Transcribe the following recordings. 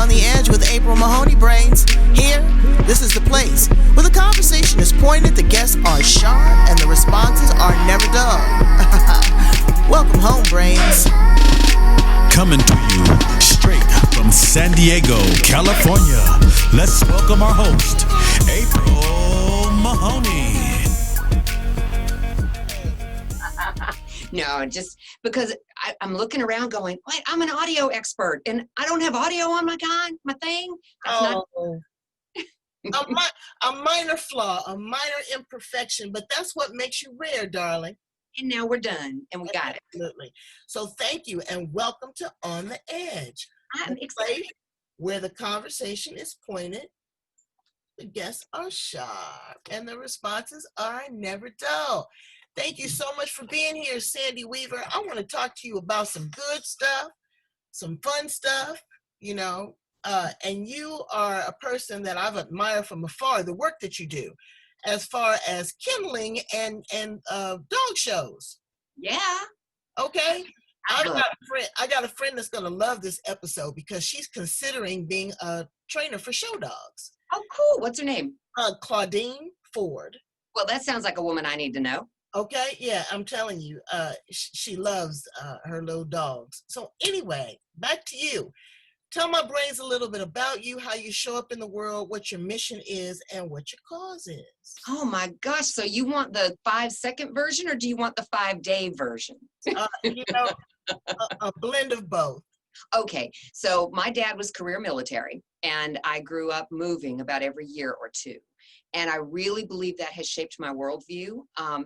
On the Edge with April Mahoney Brains. Here, this is the place where the conversation is pointed, the guests are sharp, and the responses are never dull. Welcome home, Brains. Coming to you straight from San Diego, California. Let's welcome our host, April Mahoney. No, just because I'm looking around going, wait, I'm an audio expert and I don't have audio on my thing. That's a minor flaw, a minor imperfection, but that's what makes you rare, darling. And now we're done and we got it. Absolutely. So thank you and welcome to On the Edge. I'm excited. Where the conversation is pointed, the guests are sharp, and the responses are never dull. Thank you so much for being here, Sandy Weaver. I want to talk to you about some good stuff, some fun stuff, and you are a person that I've admired from afar, the work that you do, as far as kindling and dog shows. Yeah. Okay. I got a friend that's going to love this episode because she's considering being a trainer for show dogs. Oh, cool. What's her name? Claudine Ford. Well, that sounds like a woman I need to know. Okay, yeah, I'm telling you, she loves her little dogs. So anyway, back to you. Tell my brains a little bit about you, how you show up in the world, what your mission is, and what your cause is. Oh my gosh, so you want the 5-second version or do you want the 5-day version? A blend of both. Okay, so my dad was career military and I grew up moving about every year or two. And I really believe that has shaped my worldview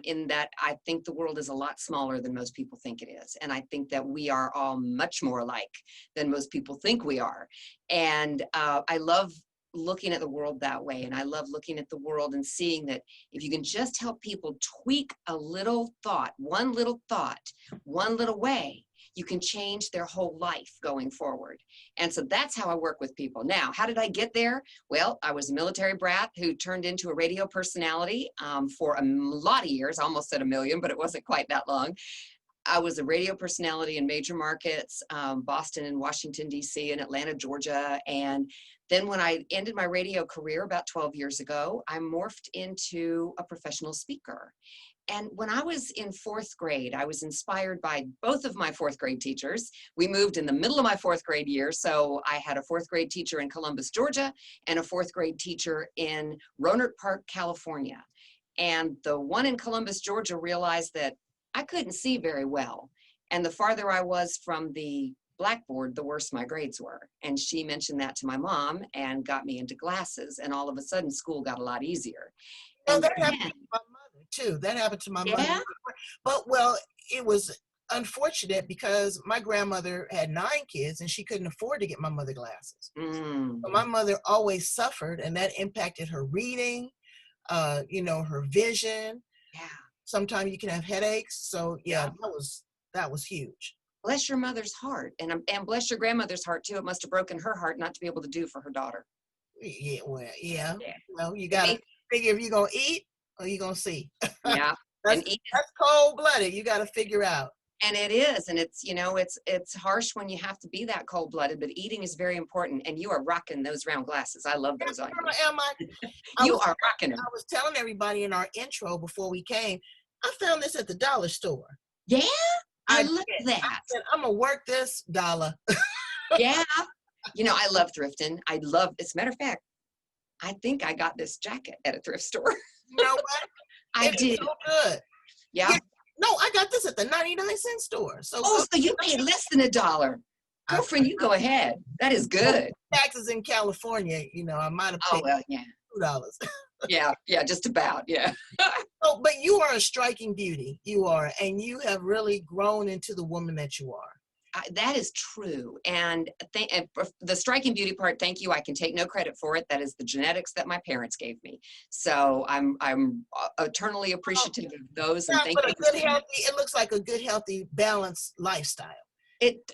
in that I think the world is a lot smaller than most people think it is. And I think that we are all much more alike than most people think we are. And I love looking at the world that way. And I love looking at the world and seeing that if you can just help people tweak a little thought, one little way, you can change their whole life going forward. And so that's how I work with people. Now, how did I get there? Well, I was a military brat who turned into a radio personality for a lot of years. I almost said a million, but it wasn't quite that long. I was a radio personality in major markets, Boston and Washington, D.C. and Atlanta, Georgia. And then when I ended my radio career about 12 years ago, I morphed into a professional speaker. And when I was in 4th grade, I was inspired by both of my 4th grade teachers. We moved in the middle of my 4th grade year. So I had a 4th grade teacher in Columbus, Georgia, and a 4th grade teacher in Roanoke Park, California. And the one in Columbus, Georgia realized that I couldn't see very well. And the farther I was from the blackboard, the worse my grades were. And she mentioned that to my mom and got me into glasses. And all of a sudden, school got a lot easier. Well, that happened to my mother, too. That happened to my mother. But, it was unfortunate because my grandmother had 9 kids and she couldn't afford to get my mother glasses. So my mother always suffered, and that impacted her reading, her vision. Yeah. Sometimes you can have headaches. So, that was huge. Bless your mother's heart. And bless your grandmother's heart, too. It must have broken her heart not to be able to do for her daughter. Yeah, well, you got to figure if you're going to eat or you're going to see. Yeah. That's cold-blooded. You got to figure out. And it is. And it's, it's harsh when you have to be that cold-blooded, but eating is very important. And you are rocking those round glasses. I love those on you. Am I? You are rocking them. I was telling everybody in our intro before we came, I found this at the dollar store. Yeah? I love that. I said, I'm going to work this dollar. Yeah. I love thrifting. As a matter of fact, I think I got this jacket at a thrift store. You know what? I did. So good. Yeah. No, I got this at the 99-cent store. So you paid less than $1. Girlfriend, you go ahead. That is good. Taxes in California, I might have paid $2. Yeah, just about, yeah. But you are a striking beauty. You are, and you have really grown into the woman that you are. That is true. And the striking beauty part, thank you. I can take no credit for it. That is the genetics that my parents gave me. So I'm eternally appreciative of those. And thank you. It looks like a good, healthy, balanced lifestyle.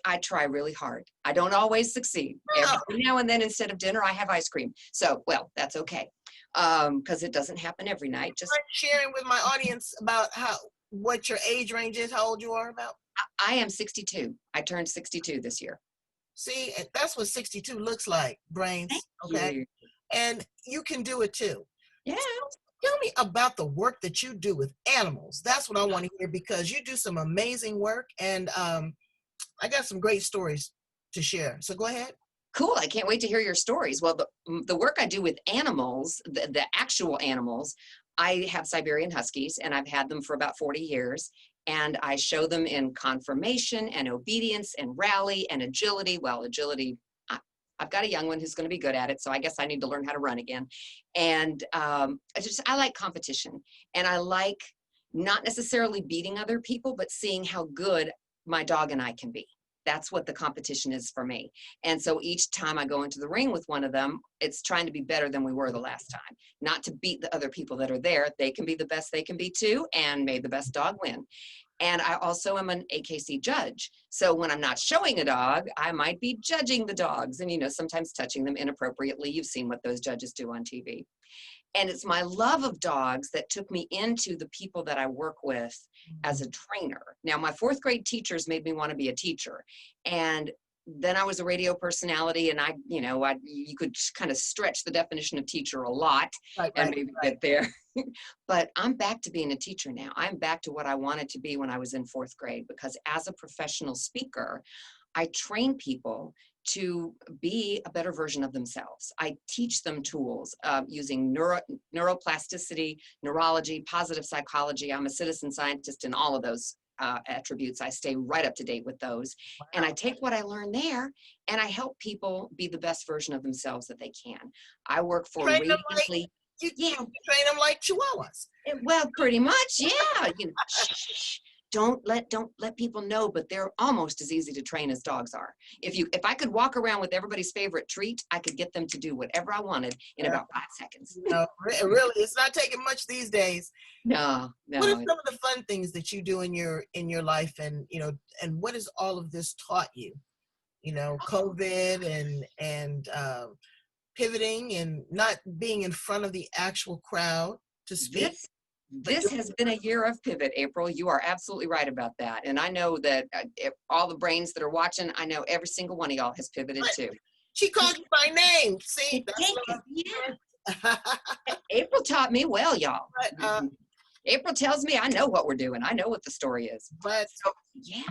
I try really hard. I don't always succeed. Every now and then instead of dinner, I have ice cream. So, that's okay. Because it doesn't happen every night. Just sharing with my audience about what your age range is, how old you are about. I am 62. I turned 62 this year. See, and that's what 62 looks like, Thank brains. Okay. you. And you can do it too. Yeah. Tell me about the work that you do with animals. That's what I want to hear because you do some amazing work, and I got some great stories to share. So go ahead. Cool. I can't wait to hear your stories. Well, the work I do with animals, the actual animals, I have Siberian Huskies and I've had them for about 40 years. And I show them in conformation and obedience and rally and agility. Well, agility, I've got a young one who's going to be good at it. So I guess I need to learn how to run again. And I like competition. And I like not necessarily beating other people, but seeing how good my dog and I can be. That's what the competition is for me. And so each time I go into the ring with one of them, it's trying to be better than we were the last time, not to beat the other people that are there. They can be the best they can be too, and may the best dog win. And I also am an AKC judge. So when I'm not showing a dog, I might be judging the dogs and, sometimes touching them inappropriately. You've seen what those judges do on TV. And it's my love of dogs that took me into the people that I work with as a trainer. Now, my fourth grade teachers made me want to be a teacher. And then I was a radio personality, and you could kind of stretch the definition of teacher a lot and maybe get there. But I'm back to being a teacher now. I'm back to what I wanted to be when I was in fourth grade, because as a professional speaker, I train people to be a better version of themselves. I teach them tools using neuroplasticity, neurology, positive psychology. I'm a citizen scientist in all of those attributes. I stay right up to date with those. Wow. And I take what I learned there and I help people be the best version of themselves that they can. I work for Radiantly. You train them like chihuahuas. Well, pretty much, yeah. Don't let people know, but they're almost as easy to train as dogs are. If I could walk around with everybody's favorite treat, I could get them to do whatever I wanted in about 5 seconds. No, really, it's not taking much these days. No. What are some of the fun things that you do in your life, and and what has all of this taught you? COVID and pivoting and not being in front of the actual crowd to speak. This has been a year of pivot, April. You are absolutely right about that. And I know that all the brains that are watching, I know every single one of y'all has pivoted too. She called you by name. See, Yeah. April taught me well, y'all. But, April tells me I know what we're doing. I know what the story is. But so, yeah.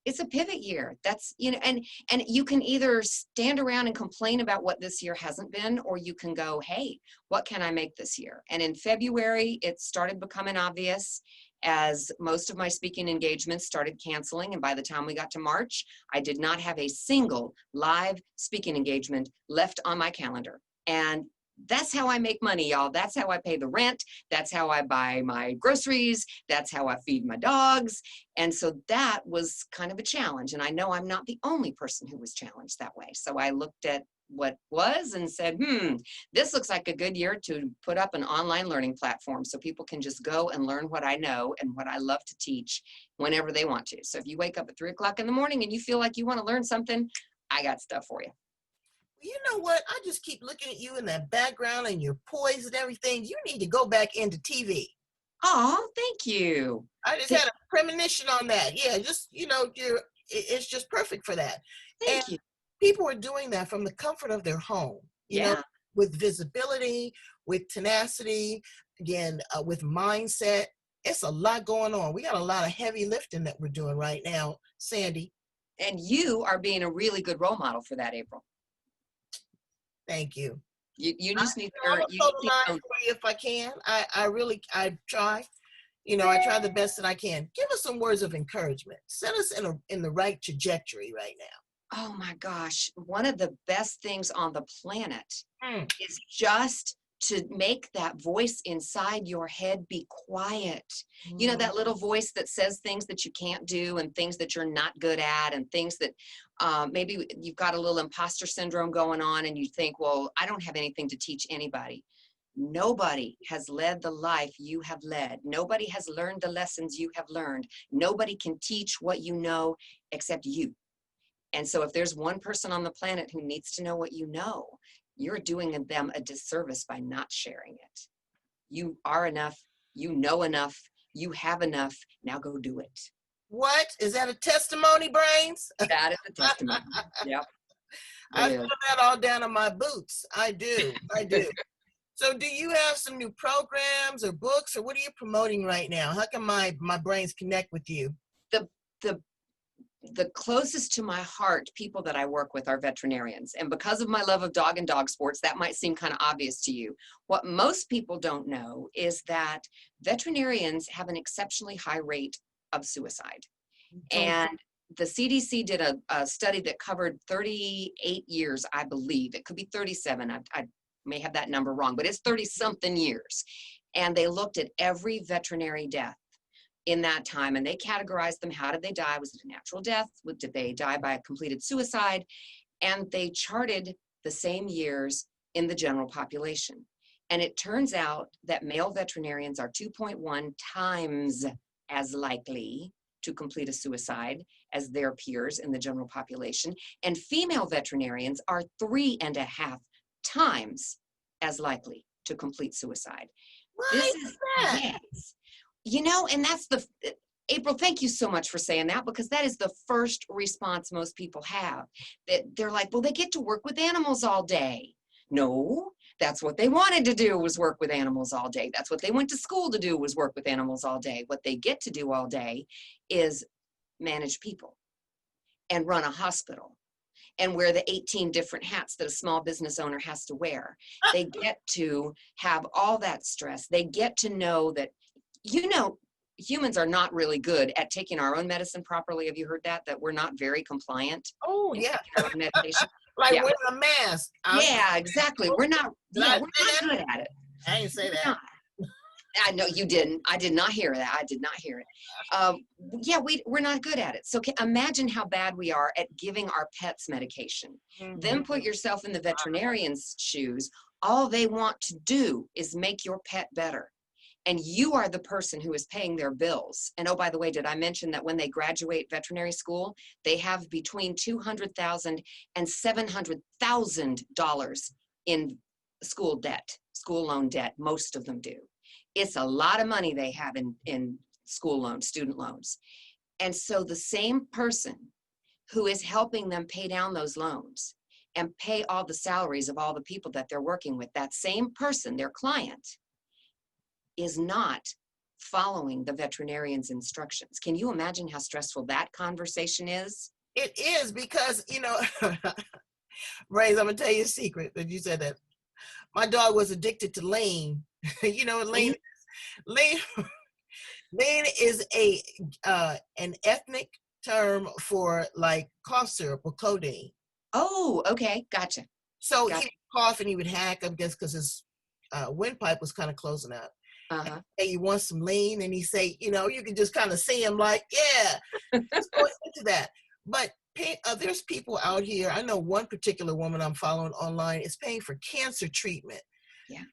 It's a pivot year. That's, and you can either stand around and complain about what this year hasn't been, or you can go, hey, what can I make this year? And in February, it started becoming obvious as most of my speaking engagements started canceling. And by the time we got to March, I did not have a single live speaking engagement left on my calendar. And that's how I make money, y'all. That's how I pay the rent. That's how I buy my groceries. That's how I feed my dogs. And so that was kind of a challenge. And I know I'm not the only person who was challenged that way. So I looked at what was and said, this looks like a good year to put up an online learning platform so people can just go and learn what I know and what I love to teach whenever they want to. So if you wake up at 3 o'clock in the morning and you feel like you want to learn something, I got stuff for you. You know what? I just keep looking at you in that background and your poise and everything. You need to go back into TV. Oh, thank you. I just had a premonition on that. Yeah, just, it's just perfect for that. Thank you. People are doing that from the comfort of their home, you know, with visibility, with tenacity, again, with mindset. It's a lot going on. We got a lot of heavy lifting that we're doing right now, Sandy. And you are being a really good role model for that, April. Thank you. You just need to. I'm a total line for you if I can. I try. I try the best that I can. Give us some words of encouragement. Set us in the right trajectory right now. Oh my gosh. One of the best things on the planet is just to make that voice inside your head be quiet. You know, that little voice that says things that you can't do and things that you're not good at and things that maybe you've got a little imposter syndrome going on and you think, well, I don't have anything to teach anybody. Nobody has led the life you have led. Nobody has learned the lessons you have learned. Nobody can teach what you know except you. And so if there's one person on the planet who needs to know what you know, you're doing them a disservice by not sharing it. You are enough. You know enough. You have enough. Now go do it. What? Is that a testimony, Brains? That is a testimony. Yep, it I is. feel that all down on my boots. I do. I do. So do you have some new programs or books, or what are you promoting right now? How can my brains connect with you? The the the closest to my heart people that I work with are veterinarians. And because of my love of dog and dog sports, that might seem kind of obvious to you. What most people don't know is that veterinarians have an exceptionally high rate of suicide. And the CDC did a study that covered 38 years, I believe. It could be 37. I may have that number wrong, but it's 30 something years. And they looked at every veterinary death in that time, and they categorized them. How did they die? Was it a natural death? Did they die by a completed suicide? And they charted the same years in the general population. And it turns out that male veterinarians are 2.1 times as likely to complete a suicide as their peers in the general population. And female veterinarians are 3.5 times as likely to complete suicide. Why is that? Yes. You know, and that's April, thank you so much for saying that, because that is the first response most people have. That they're like, well, they get to work with animals all day. No, that's what they wanted to do, was work with animals all day. That's what they went to school to do, was work with animals all day. What they get to do all day is manage people and run a hospital and wear the 18 different hats that a small business owner has to wear. They get to have all that stress. They get to know that, you know, humans are not really good at taking our own medicine properly. Have you heard that? That we're not very compliant. Oh, yeah. Our own medication. Like Yeah. wearing a mask. Yeah, exactly. We're not, Did I yeah, say we're not that? good at it. I didn't say We're that. not. I know you didn't. I did not hear that. I did not hear it. Yeah, we're not good at it. So imagine how bad we are at giving our pets medication. Then put yourself in the veterinarian's shoes. All they want to do is make your pet better. And you are the person who is paying their bills. And oh, by the way, did I mention that when they graduate veterinary school, they have between $200,000 and $700,000 in school debt, school loan debt? Most of them do. It's a lot of money they have in school loans, student loans. And so the same person who is helping them pay down those loans and pay all the salaries of all the people that they're working with, that same person, their client, is not following the veterinarian's instructions. Can you imagine how stressful that conversation is? It is, because, you know, Rays, I'm going to tell you a secret that you said that. My dog was addicted to lean. You know what lean is? Lean is an ethnic term for like cough syrup or codeine. Oh, okay. Gotcha. So Gotcha. he would cough and he would hack, I guess, because his windpipe was kind of closing up. Hey, you want some lean? And he say, you know, you can just kind of see him like, yeah, let's go into that. But there's people out here. I know one particular woman I'm following online is paying for cancer treatment. Yeah.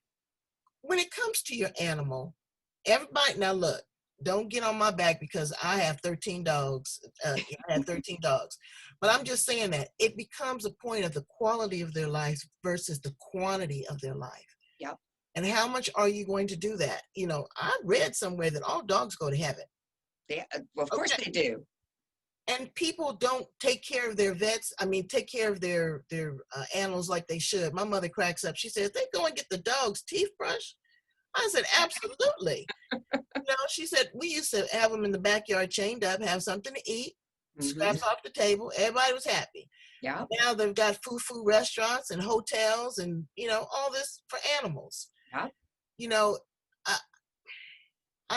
When it comes to your animal, everybody, now look, don't get on my back because I have 13 dogs. I have 13 dogs. But I'm just saying that it becomes a point of the quality of their life versus the quantity of their life. Yep. And how much are you going to do that? You know, I read somewhere that all dogs go to heaven. Yeah, well, of course they do. And people don't take care of their vets. I mean, take care of their animals like they should. My mother cracks up. She says, they go and get the dog's teeth brushed. I said, absolutely. You know, she said, we used to have them in the backyard chained up, have something to eat, scraps off the table. Everybody was happy. Yeah. Now they've got foo-foo restaurants and hotels and, you know, all this for animals. Yeah. You know, I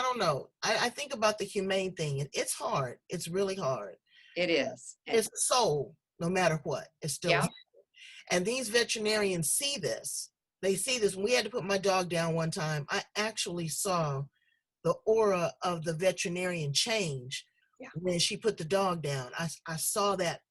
don't know. I think about the humane thing, and it's hard. It's really hard. It is. It's a soul, no matter what. It's still. Yeah. And these veterinarians see this. They see this. When we had to put my dog down one time, I actually saw the aura of the veterinarian change when she put the dog down. I saw that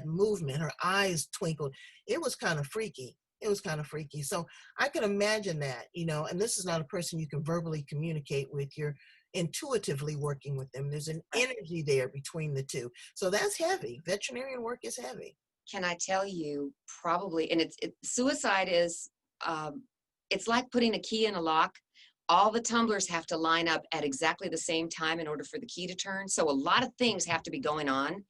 movement. Her eyes twinkled. It was kind of freaky. It was kind of freaky. So I can imagine that, you know, and this is not a person you can verbally communicate with. You're intuitively working with them. There's an energy there between the two. So that's heavy. Veterinarian work is heavy. Can I tell you, probably, and suicide is, it's like putting a key in a lock. all the tumblers have to line up at exactly the same time in order for the key to turn. So a lot of things have to be going on.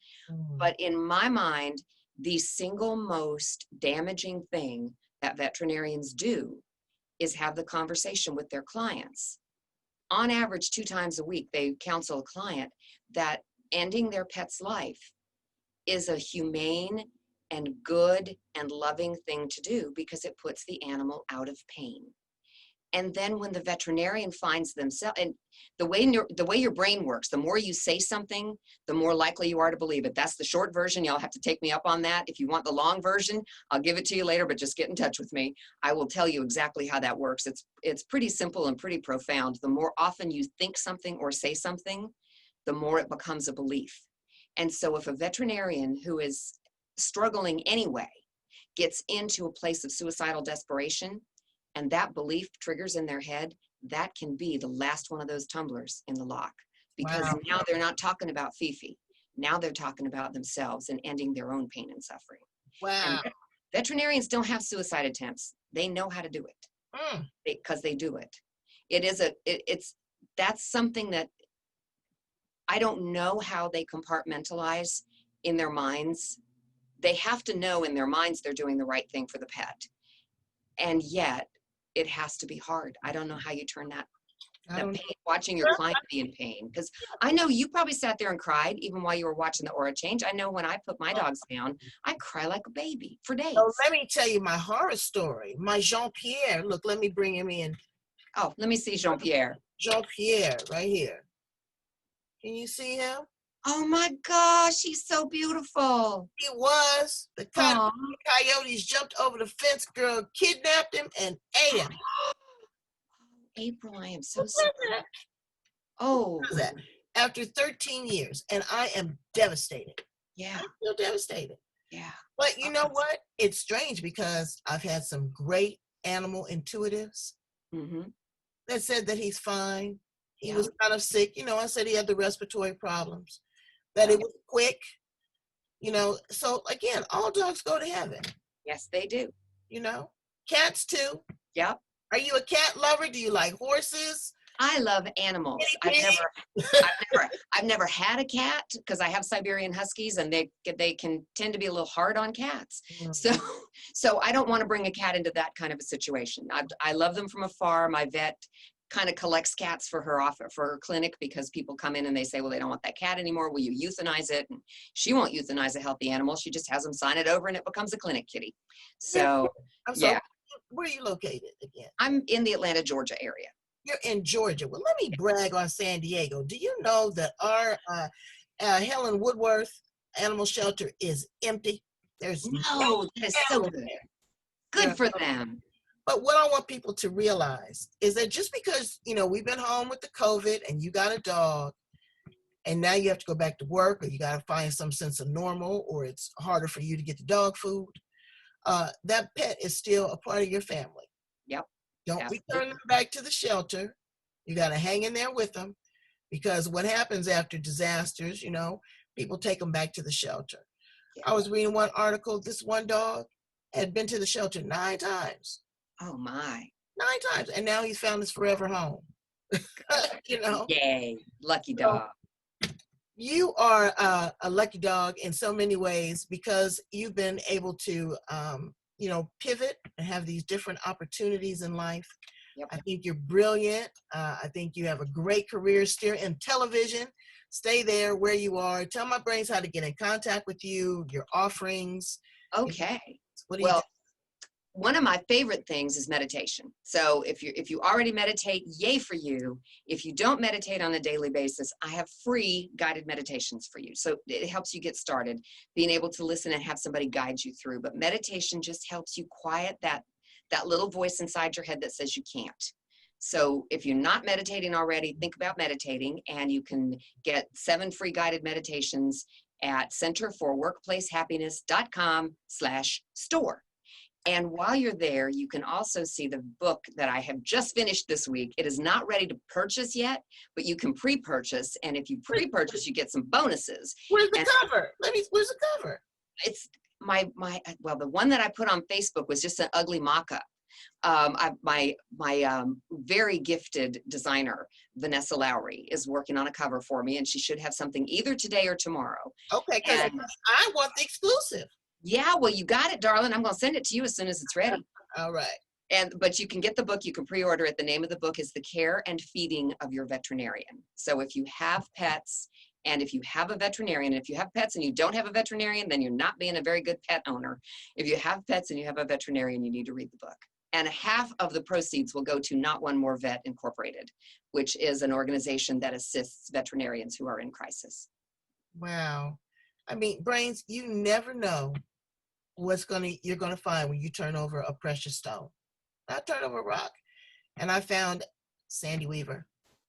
But in my mind, the single most damaging thing that veterinarians do is have the conversation with their clients. On average, 2 times a week, they counsel a client that ending their pet's life is a humane and good and loving thing to do because it puts the animal out of pain. And then when the veterinarian finds themselves, and the way your brain works, the more you say something, the more likely you are to believe it. That's the short version. Y'all have to take me up on that. If you want the long version, I'll give it to you later, but just get in touch with me. I will tell you exactly how that works. It's pretty simple and pretty profound. The more often you think something or say something, the more it becomes a belief. And so if a veterinarian who is struggling anyway gets into a place of suicidal desperation, and that belief triggers in their head, that can be the last one of those tumblers in the lock. Because now they're not talking about Fifi. Now they're talking about themselves and ending their own pain and suffering. Wow. And veterinarians don't have suicide attempts. They know how to do it because they do it. That's something that I don't know how they compartmentalize in their minds. They have to know in their minds they're doing the right thing for the pet. And yet, it has to be hard. I don't know how you turn that pain, watching your client be in pain. Because I know you probably sat there and cried even while you were watching the aura change. I know when I put my dogs down, I cry like a baby for days. So let me tell you my horror story. My Jean-Pierre, look, let me bring him in. Oh, let me see Jean-Pierre. Jean-Pierre, right here. Can you see him? Oh my gosh, he's so beautiful. He was. The coyotes jumped over the fence, girl, kidnapped him and ate him. April, I am so sorry. Oh. What is that? After 13 years, and I am devastated. Yeah. I'm still devastated. Yeah. But you know what? It's strange because I've had some great animal intuitives that said that he's fine. He was kind of sick. You know, I said he had the respiratory problems. That it was quick, you know. So again, all dogs go to heaven. Yes, they do. You know, cats too. Yep. Are you a cat lover? Do you like horses? I love animals. I've never had a cat because I have Siberian Huskies and they can tend to be a little hard on cats. So I don't want to bring a cat into that kind of a situation. I love them from afar. My vet kind of collects cats for her clinic because people come in and they say, well, they don't want that cat anymore. Will you euthanize it? And she won't euthanize a healthy animal. She just has them sign it over and it becomes a clinic kitty. So, yeah. Where are you located again? I'm in the Atlanta, Georgia area. You're in Georgia. Well, let me brag on San Diego. Do you know that our Helen Woodworth Animal Shelter is empty? There's no, that is so good. Good for them. But what I want people to realize is that just because, you know, we've been home with the COVID and you got a dog and now you have to go back to work or you got to find some sense of normal or it's harder for you to get the dog food, that pet is still a part of your family. Yep. Don't return them back to the shelter. You got to hang in there with them because what happens after disasters, you know, people take them back to the shelter. Yeah. I was reading one article, this one dog had been to the shelter 9 times. Oh my. 9 times. And now he's found his forever home. You know? Yay. Lucky dog. So you are a lucky dog in so many ways because you've been able to, you know, pivot and have these different opportunities in life. Yep. I think you're brilliant. I think you have a great career still in television. Stay there where you are. Tell my brains how to get in contact with you, your offerings. Okay. What do you do? One of my favorite things is meditation. So if you already meditate, yay for you. If you don't meditate on a daily basis, I have free guided meditations for you. So it helps you get started, being able to listen and have somebody guide you through. But meditation just helps you quiet that little voice inside your head that says you can't. So if you're not meditating already, think about meditating, and you can get 7 free guided meditations at centerforworkplacehappiness.com/store. And while you're there, you can also see the book that I have just finished this week. It is not ready to purchase yet, but you can pre-purchase. And if you pre-purchase, you get some bonuses. Where's the cover? Where's the cover? It's the one that I put on Facebook was just an ugly mock-up. My very gifted designer, Vanessa Lowry, is working on a cover for me, and she should have something either today or tomorrow. Okay, because And I want the exclusive. yeah, well, you got it, darling. I'm going to send it to you as soon as it's ready. All right. But you can get the book, you can pre-order it. The name of the book is The Care and Feeding of Your Veterinarian. So if you have pets, and if you have a veterinarian, and if you have pets and you don't have a veterinarian, then you're not being a very good pet owner. If you have pets and you have a veterinarian, you need to read the book. And half of the proceeds will go to Not One More Vet Incorporated, which is an organization that assists veterinarians who are in crisis. Wow. I mean, Brains, you never know you're gonna find when you turn over a precious stone. I turned over a rock, and I found Sandy Weaver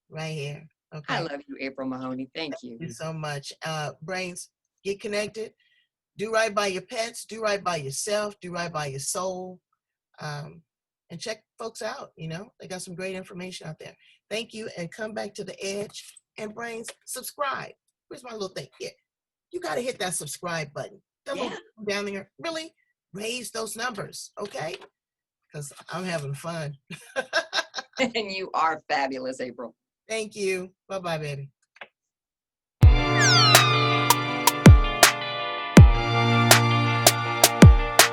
right here. Okay. I love you, April Mahoney. Thank you. Thank you so much. Brains, get connected. Do right by your pets. Do right by yourself. Do right by your soul. And check folks out. You know, they got some great information out there. Thank you, and come back to the edge. And Brains, subscribe. Where's my little thing? Yeah, you got to hit that subscribe button. That little down there. Really raise those numbers, okay? Because I'm having fun. And you are fabulous, April. Thank you. Bye-bye, baby.